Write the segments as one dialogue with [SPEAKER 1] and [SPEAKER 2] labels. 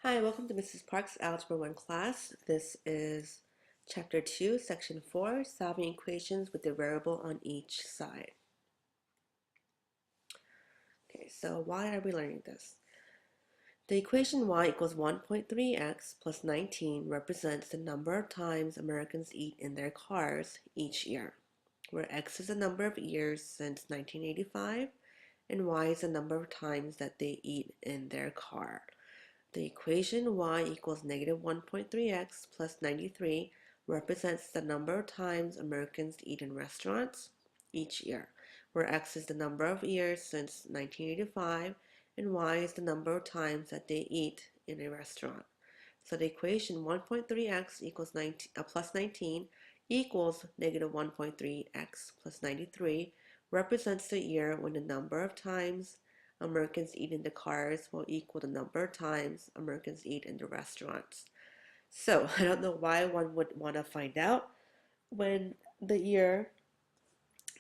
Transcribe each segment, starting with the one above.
[SPEAKER 1] Hi, welcome to Mrs. Park's Algebra 1 class. This is Chapter 2, Section 4, Solving Equations with the variable on each side. Okay, so why are we learning this? The equation y equals 1.3x plus 19 represents the number of times Americans eat in their cars each year, where x is the number of years since 1985 and y is the number of times that they eat in their car. The equation y equals negative 1.3x plus 93 represents the number of times Americans eat in restaurants each year, where x is the number of years since 1985 and y is the number of times that they eat in a restaurant. So the equation 1.3x equals plus 19 equals negative 1.3x plus 93 represents the year when the number of times Americans eat in the cars will equal the number of times Americans eat in the restaurants. So I don't know why one would want to find out when the year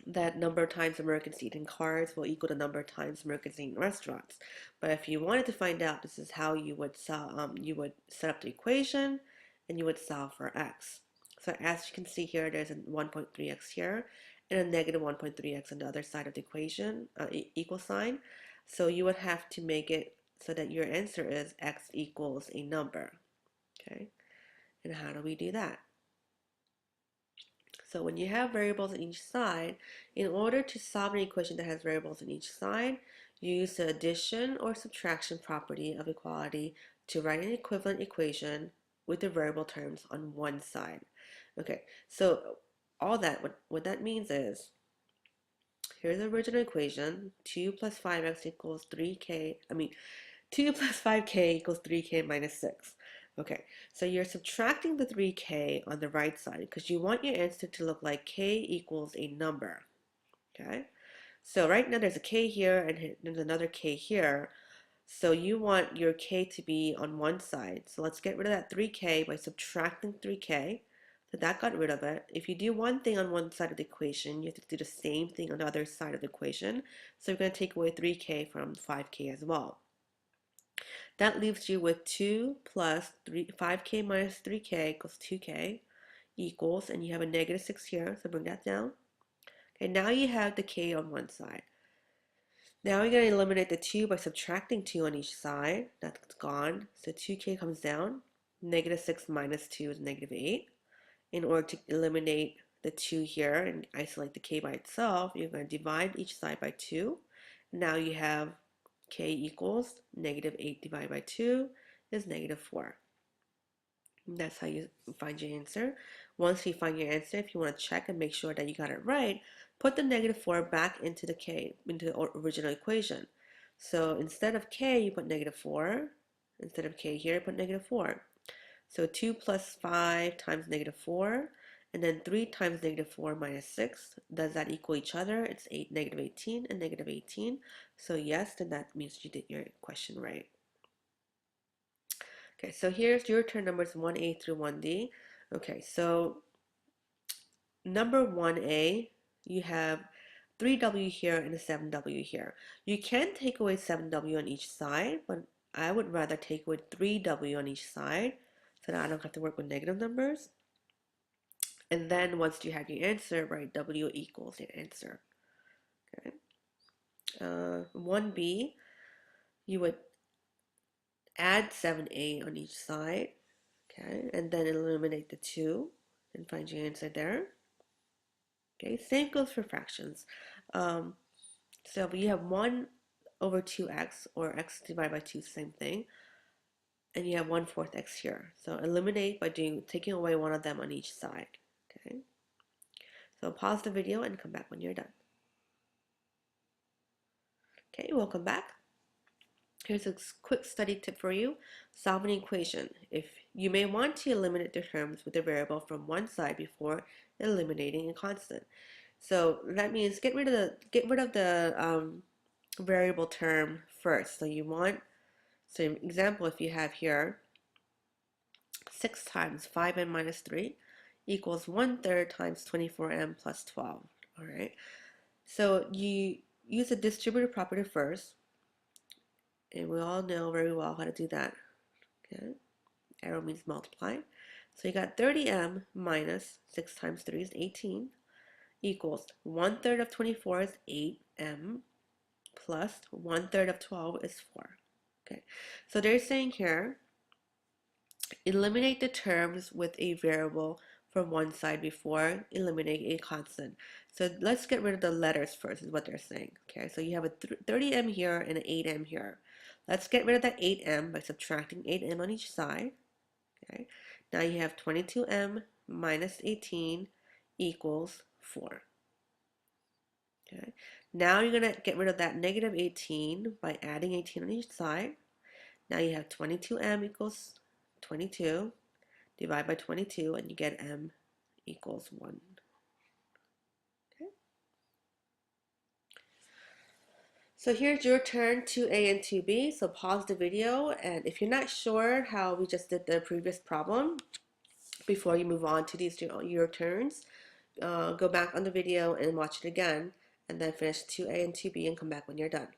[SPEAKER 1] that number of times Americans eat in cars will equal the number of times Americans eat in restaurants. But if you wanted to find out, this is how you would set up the equation and you would solve for x. So as you can see here, there's a 1.3x here and a negative 1.3x on the other side of the equation, equal sign. So you would have to make it so that your answer is x equals a number. Okay, and how do we do that? So when you have variables on each side, in order to solve an equation that has variables on each side, you use the addition or subtraction property of equality to write an equivalent equation with the variable terms on one side. Okay, so all that, what that means is, here's the original equation, 2 plus 5x equals 3k, 2 plus 5k equals 3k minus 6. Okay, so you're subtracting the 3k on the right side because you want your answer to look like k equals a number. Okay, so right now there's a k here and there's another k here. So you want your k to be on one side. So let's get rid of that 3k by subtracting 3k. So that got rid of it. If you do one thing on one side of the equation, you have to do the same thing on the other side of the equation. So you're going to take away 3k from 5k as well. That leaves you with 2 plus 5k minus 3k equals 2k equals, and you have a negative 6 here, so bring that down. Okay, now you have the k on one side. Now we're going to eliminate the 2 by subtracting 2 on each side. That's gone. So 2k comes down. Negative 6 minus 2 is negative 8. In order to eliminate the 2 here and isolate the k by itself, you're going to divide each side by 2. Now you have k equals negative 8 divided by 2 is negative 4. And that's how you find your answer. Once you find your answer, if you want to check and make sure that you got it right, put the negative 4 back into the original equation. So instead of k, you put negative 4. Instead of k here, put negative 4. So 2 plus 5 times negative 4, and then 3 times negative 4 minus 6. Does that equal each other? It's negative 18 and negative 18. So yes, then that means you did your question right. Okay, so here's your turn numbers 1A through 1D. Okay, so number 1A, you have 3W here and a 7W here. You can take away 7W on each side, but I would rather take away 3W on each side so that I don't have to work with negative numbers. And then once you have your answer, write W equals your answer. Okay. 1B, you would add 7A on each side, okay, and then eliminate the 2 and find your answer there. Okay, same goes for fractions. So you have 1 over 2x, or x divided by 2, same thing, and you have 1/4 x here. So eliminate by taking away one of them on each side. Okay, so pause the video and come back when you're done. Okay, welcome back. Here's a quick study tip for you. Solve an equation. If you may want to eliminate the terms with a variable from one side before eliminating a constant. So that means get rid of the variable term first. So example, if you have here 6 times 5m minus 3 equals 1/3 times 24m plus 12. All right. So you use the distributive property first. And we all know very well how to do that. Okay, arrow means multiply. So you got 30m minus 6 times 3 is 18 equals 1/3 of 24 is 8m plus 1/3 of 12 is 4. Okay, so they're saying here, eliminate the terms with a variable from one side before eliminating a constant. So let's get rid of the letters first is what they're saying. Okay, so you have a 30m here and an 8m here. Let's get rid of that 8m by subtracting 8m on each side. Okay, now you have 22m minus 18 equals 4. Okay, now you're going to get rid of that negative 18 by adding 18 on each side. Now you have 22m equals 22. Divide by 22 and you get m equals 1. Okay. So here's your turn 2a and 2b. So pause the video, and if you're not sure how we just did the previous problem, before you move on to these your turns, go back on the video and watch it again, and then finish 2a and 2b and come back when you're done.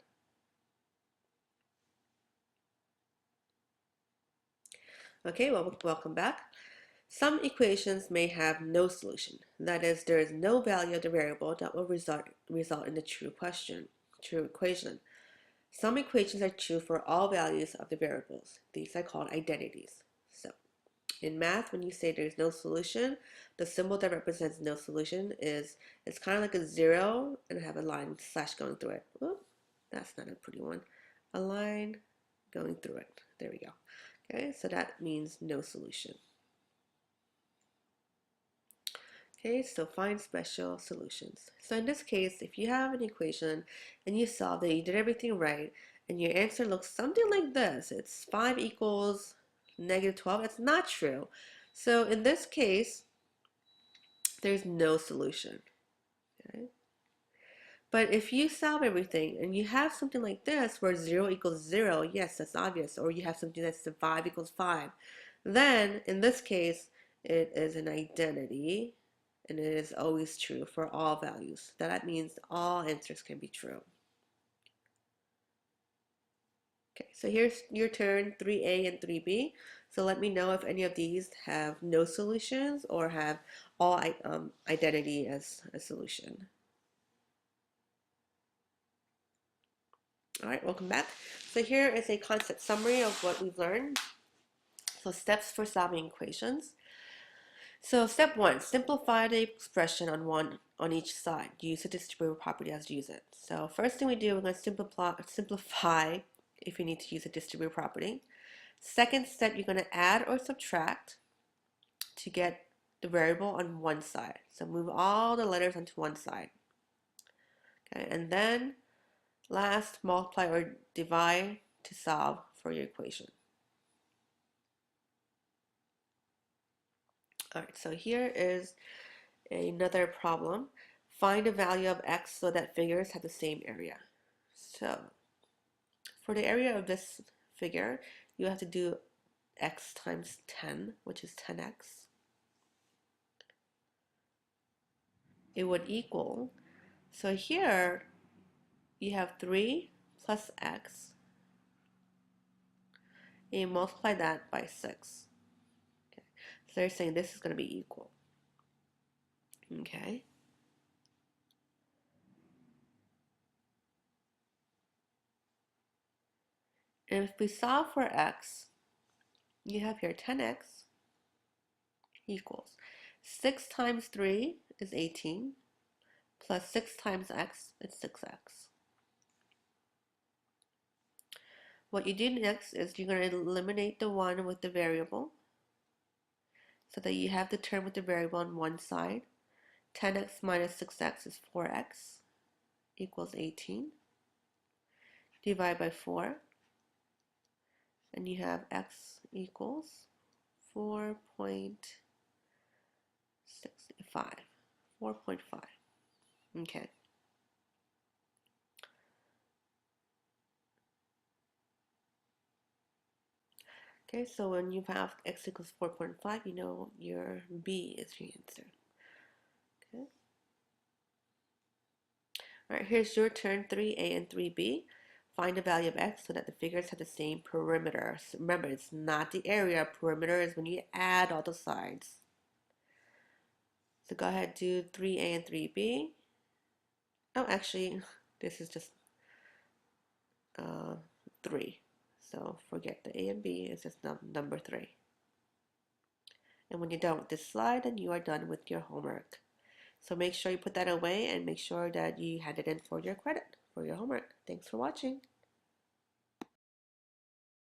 [SPEAKER 1] Okay, well, welcome back. Some equations may have no solution. That is, there is no value of the variable that will result in the true equation. Some equations are true for all values of the variables. These are called identities. So, in math, when you say there's no solution, the symbol that represents no solution is, it's kind of like a 0 and have a line slash going through it. Whoop, that's not a pretty one. A line going through it. There we go. Okay, so that means no solution. Okay, so find special solutions. So in this case, if you have an equation and you solve it, you did everything right, and your answer looks something like this. It's 5 equals negative 12. It's not true. So in this case, there's no solution. Okay? But if you solve everything and you have something like this where 0 equals 0, yes, that's obvious, or you have something that's 5 equals 5, then in this case, it is an identity, and it is always true for all values. That means all answers can be true. Okay, so here's your turn, 3A and 3B. So let me know if any of these have no solutions or have all identity as a solution. All right, welcome back. So here is a concept summary of what we've learned. So steps for solving equations. So step 1, simplify the expression on each side. Use the distributive property as use it. So first thing we do, we're going to simplify if you need to use a distributive property. Second step, you're going to add or subtract to get the variable on one side. So move all the letters onto one side. Okay, and then last, multiply or divide to solve for your equation. All right, so here is another problem. Find the value of x so that figures have the same area. So for the area of this figure, you have to do x times 10, which is 10x. It would equal, so here you have 3 plus x, and you multiply that by 6. Okay. So they're saying this is going to be equal. Okay. And if we solve for x, you have here 10x equals 6 times 3 is 18, plus 6 times x is 6x. What you do next is you're going to eliminate the 1 with the variable so that you have the term with the variable on one side. 10x minus 6x is 4x equals 18. Divide by 4, and you have x equals 4.65. 4.5. Okay. Okay, so when you have x equals 4.5, you know your B is your answer. Okay. All right, here's your turn, 3A and 3B. Find the value of x so that the figures have the same perimeter. So remember, it's not the area. Perimeter is when you add all the sides. So go ahead, do 3a and 3b. Oh, actually, this is just 3. So forget the a and b, it's just number 3. And when you're done with this slide, then you are done with your homework. So make sure you put that away and make sure that you hand it in for your credit for your homework. Thanks for watching.